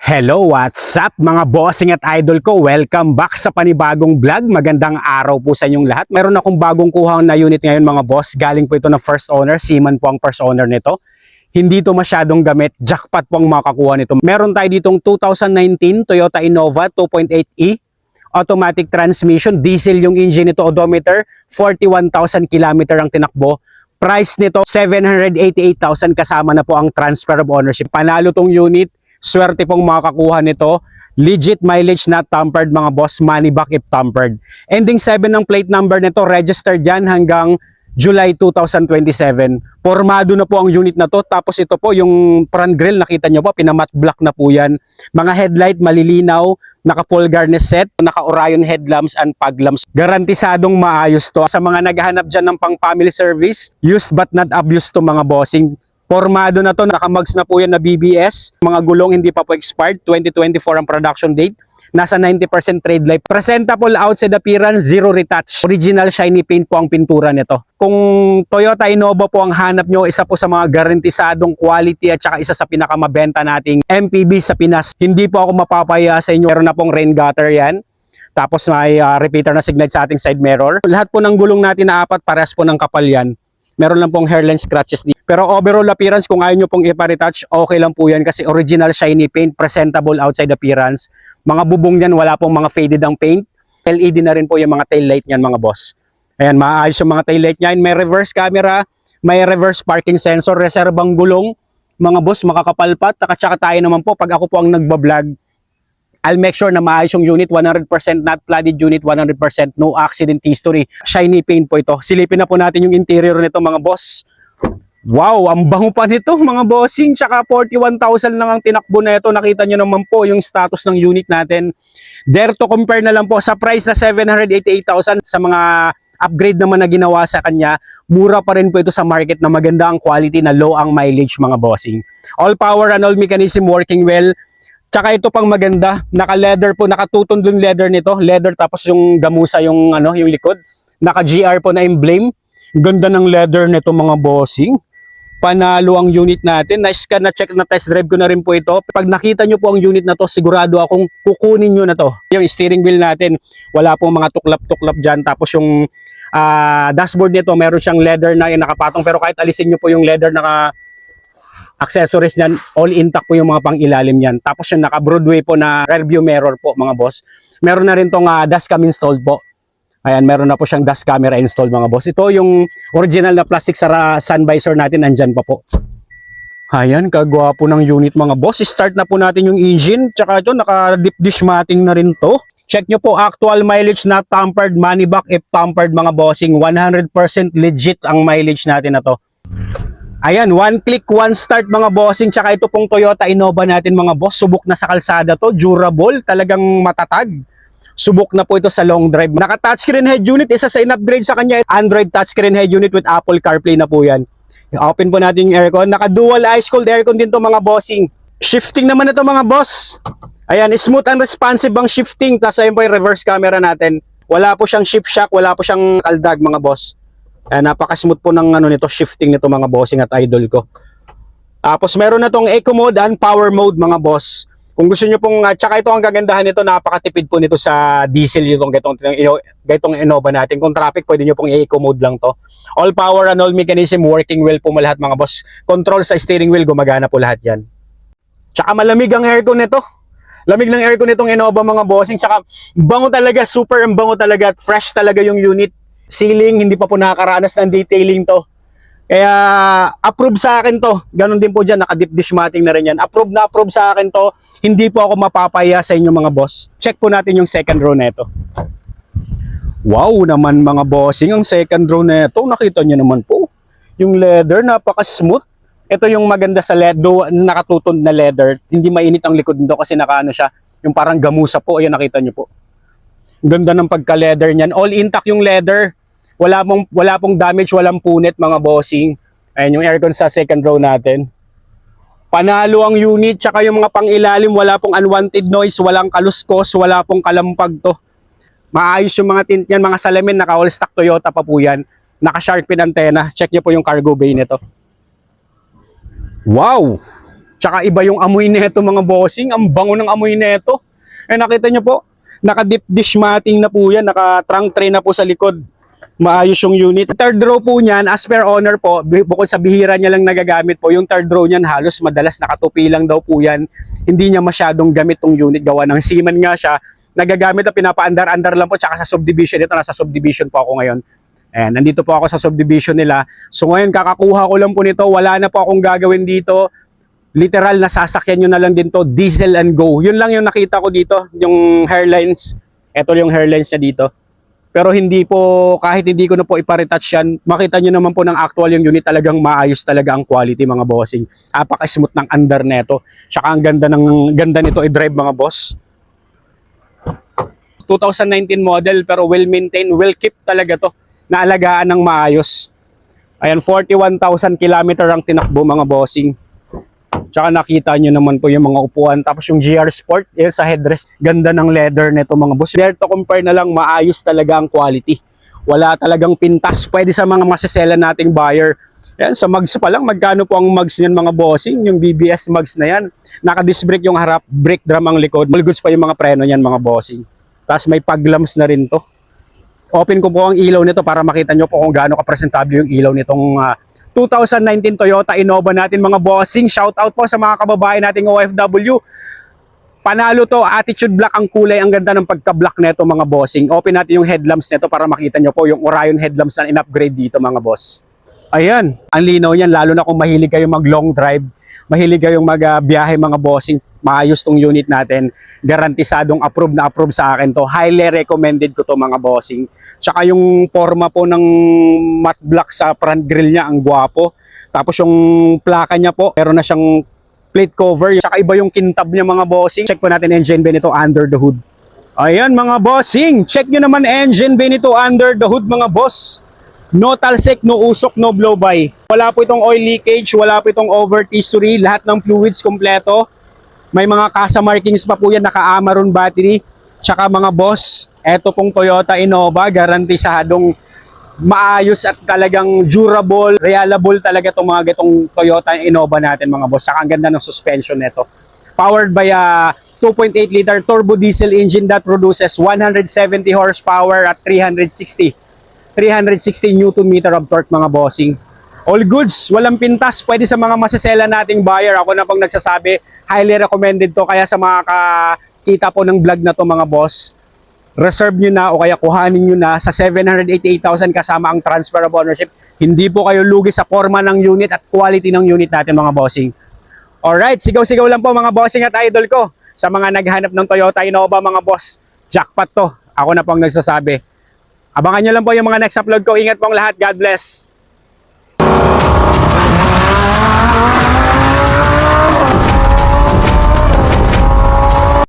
Hello, what's up mga bossing at idol ko? Welcome back sa panibagong vlog. Magandang araw po sa inyong lahat. Meron akong bagong kuhang na unit ngayon mga boss. Galing po ito ng first owner. Seaman po ang first owner nito. Hindi ito masyadong gamit. Jackpot po ang makakuha nito. Meron tayo ditong 2019 Toyota Innova 2.8e. Automatic transmission. Diesel yung engine nito. Odometer. 41,000 km ang tinakbo. Price nito 788,000 kasama na po ang transfer of ownership. Panalo tong unit. Swerte pong makakuha nito. Legit mileage not tampered mga boss. Money back if tampered. Ending 7 ng plate number nito. Registered yan hanggang July 2027. Formado na po ang unit na to. Tapos ito po yung front grille. Nakita nyo po. Pinamat black na po yan. Mga headlight malilinaw. Naka full garnish set. Naka Orion headlamps and fog lamps. Garantisadong maayos to. Sa mga naghahanap dyan ng pang family service. Used but not abused to mga bossing. Formado na to, nakamags na po yan na BBS. Mga gulong hindi pa po expired. 2024 ang production date. Nasa 90% trade life. Presentable outside appearance, zero retouch. Original shiny paint po ang pintura nito. Kung Toyota Innova po ang hanap nyo, isa po sa mga garantisadong quality at saka isa sa pinakamabenta nating MPV sa Pinas. Hindi po ako mapapaya sa inyo. Meron na pong rain gutter yan. Tapos may repeater na signal sa ating side mirror. Lahat po ng gulong natin na apat, parehas po ng kapal yan. Meron lang pong hairline scratches dito. Pero overall appearance, kung ayaw nyo pong ipa-retouch, okay lang po yan kasi original shiny paint, presentable outside appearance. Mga bubong niyan, wala pong mga faded ang paint. LED na rin po yung mga tail light niyan mga boss. Ayan, maayos yung mga tail light niyan. May reverse camera, may reverse parking sensor, reserbang gulong. Mga boss, makakapalpat. Tsaka tayo naman po, pag ako po ang nagbablog, I'll make sure na maayos yung unit, 100% not flooded unit, 100% no accident history. Shiny paint po ito. Silipin na po natin yung interior nito mga boss. Wow, ang bango pa nito mga bossing. Tsaka 41,000 lang ang tinakbo na ito. Nakita nyo naman po yung status ng unit natin. Dare to compare na lang po sa price na 788,000 sa mga upgrade naman na ginawa sa kanya. Mura pa rin po ito sa market na maganda ang quality na low ang mileage mga bossing. All power and all mechanism working well. Tsaka ito pang maganda, naka-leather po, nakatutundong leather nito. Leather tapos yung gamusa yung yung likod. Naka-GR po na emblem. Ganda ng leather nito mga bossing. Panalo ang unit natin. Na-scan na check na test drive ko na rin po ito. Pag nakita nyo po ang unit na to, sigurado akong kukunin nyo na to. Yung steering wheel natin, wala pong mga tuklap-tuklap dyan. Tapos yung dashboard nito, meron siyang leather na nakapatong. Pero kahit alisin nyo po yung leather accessories niyan, all intact po yung mga pang-ilalim niyan. Tapos yung naka-Broadway po na rear view mirror po mga boss. Meron na rin tong dashcam installed po. Ayan, meron na po siyang dash camera installed mga boss. Ito yung original na plastic sa sun visor natin, andyan pa po. Ayan, kagwapo ng unit mga boss. Start na po natin yung engine. Tsaka ito, naka-deep dish matting na rin to. Check nyo po, actual mileage not tampered, money back if tampered mga bossing. 100% legit ang mileage natin na to. Ayan, one click, one start mga bossing. Tsaka ito pong Toyota Innova natin mga boss. Subok na sa kalsada to, durable, talagang matatag. Subok na po ito sa long drive. Naka-touchscreen head unit, isa sa in-upgrade sa kanya. Android touchscreen head unit with Apple CarPlay na po yan. Open po natin yung aircon. Naka-dual ice-cold aircon din to mga bossing. Shifting naman ito mga boss. Ayan, smooth and responsive ang shifting. Tapos ayun po yung reverse camera natin. Wala po siyang shift shock, wala po siyang kaldag mga boss. Napaka-smooth po ng nito, shifting nito mga bossing at idol ko. Tapos meron na tong eco mode and power mode mga boss. Kung gusto niyo pong tsaka ito ang kagandahan nito, napakatipid po nito sa diesel itong gatong Innova natin. Kung traffic, pwede niyo pong i-eco mode lang to. All power and all mechanism working well po lahat mga boss. Control sa steering wheel, gumagana po lahat yan. Tsaka malamig ang aircon nito. Lamig ng aircon nitong Innova mga bossing. Tsaka bango talaga, super bango talaga at fresh talaga yung unit. Ceiling, hindi pa po nakakaranas ng detailing to. Kaya approve sa akin to. Ganon din po dyan, naka-deep dish matting na rin yan. Approve na approve sa akin to. Hindi po ako mapapaya sa inyo mga boss. Check po natin yung second row na ito. Wow naman mga bossing, ang second row na ito. Nakita nyo naman po. Yung leather, napaka-smooth. Ito yung maganda sa leather, nakatutund na leather. Hindi mainit ang likod nito kasi nakaano siya. Yung parang gamusa po. Ayan, nakita nyo po. Ganda ng pagka-leather niyan. All intact yung leather. Wala pong damage, walang punit mga bossing. Ayan yung aircon sa second row natin. Panalo ang unit, tsaka yung mga pang-ilalim, wala pong unwanted noise, walang kaluskos, wala pong kalampag to. Maayos yung mga tint niyan, mga salamin, naka-all stock Toyota pa po yan. Naka-shark fin antenna. Check niyo po yung cargo bay nito. Wow! Tsaka iba yung amoy neto mga bossing. Ang bango ng amoy neto. Eh nakita nyo po, naka-deep dish matting na po yan. Naka-trunk tray na po sa likod. Maayos yung unit. Third row po niyan, as per owner po, bukod sa bihira niya lang nagagamit po, yung third row niyan halos madalas nakatupi lang daw po yan. Hindi niya masyadong gamit tong unit. Gawa ng seaman nga siya. Nagagamit na pinapaandar-andar lang po. Tsaka sa subdivision. Ito, nasa subdivision po ako ngayon. Ayan, nandito po ako sa subdivision nila. So ngayon, kakakuha ko lang po nito. Wala na po akong gagawin dito. Literal na sasakyan nyo na lang din to, diesel and go. Yun lang yung nakita ko dito, yung hairlines. Ito yung hairlines niya dito. Pero hindi po, kahit hindi ko na po iparetouch yan, makita nyo naman po ng actual yung unit, talagang maayos talaga ang quality mga bossing. Apaka-smooth ng under neto. Tsaka ang ganda nito i-drive mga boss. 2019 model pero well-maintained, well-kept talaga to. Naalagaan ng maayos. Ayan, 41,000 kilometer ang tinakbo mga bossing. Tsaka nakita nyo naman po yung mga upuan. Tapos yung GR Sport, yun sa headrest. Ganda ng leather nito mga boss. There to compare na lang, maayos talaga ang quality. Wala talagang pintas. Pwede sa mga masasela nating buyer. Yan, sa mugs pa lang, magkano po ang mugs niyan mga bossing? Yung BBS mugs na yan. Naka-disc brake yung harap, brake drum ang likod. All goods pa yung mga preno niyan mga bossing. Tapos may pag-lamps na rin to. Open ko po ang ilaw nito para makita nyo po kung gaano ka-presentable yung ilaw nitong 2019 Toyota Innova natin mga bossing. Shout out po sa mga kababayan nating OFW. Panalo to, attitude black ang kulay. Ang ganda ng pagka-black nito mga bossing. Open natin yung headlamps nito para makita nyo po yung Orion headlamps na in-upgrade dito mga boss. Ayan, ang linaw yan lalo na kung mahilig kayo mag long drive. Mahilig kayong magbiyahe mga bossing. Maayos tong unit natin. Garantisadong approve na approve sa akin to. Highly recommended ko to mga bossing. Tsaka yung forma po ng matte black sa front grille niya, ang gwapo. Tapos yung plaka niya po, meron na siyang plate cover. Tsaka iba yung kintab niya mga bossing. Check po natin engine bay nito under the hood. Ayan mga bossing, check nyo naman engine bay nito under the hood mga boss. No talsik, no usok, no blow by. Wala po itong oil leakage, wala po itong over history. Lahat ng fluids kompleto. May mga kasa markings pa po yan, naka-Amaron battery. Tsaka mga boss, eto pong Toyota Innova, garantisadong maayos at talagang durable, reliable talaga itong mga gitong Toyota Innova natin mga boss. Tsaka ang ganda ng suspension nito. Powered by a 2.8 liter turbo diesel engine that produces 170 horsepower at 360 Newton meter of torque mga bossing. All goods, walang pintas, pwede sa mga masasela nating buyer. Ako na pong nagsasabi, highly recommended to. Kaya sa mga kakita po ng vlog na to mga boss, reserve nyo na o kaya kuhanin nyo na sa 788,000 kasama ang transfer of ownership. Hindi po kayo lugi sa forma ng unit at quality ng unit natin mga bossing. Alright, sigaw-sigaw lang po mga bossing at idol ko. Sa mga naghanap ng Toyota Innova mga boss, jackpot to. Ako na pong nagsasabi. Abangan nyo lang po yung mga next upload ko. Ingat pong lahat. God bless.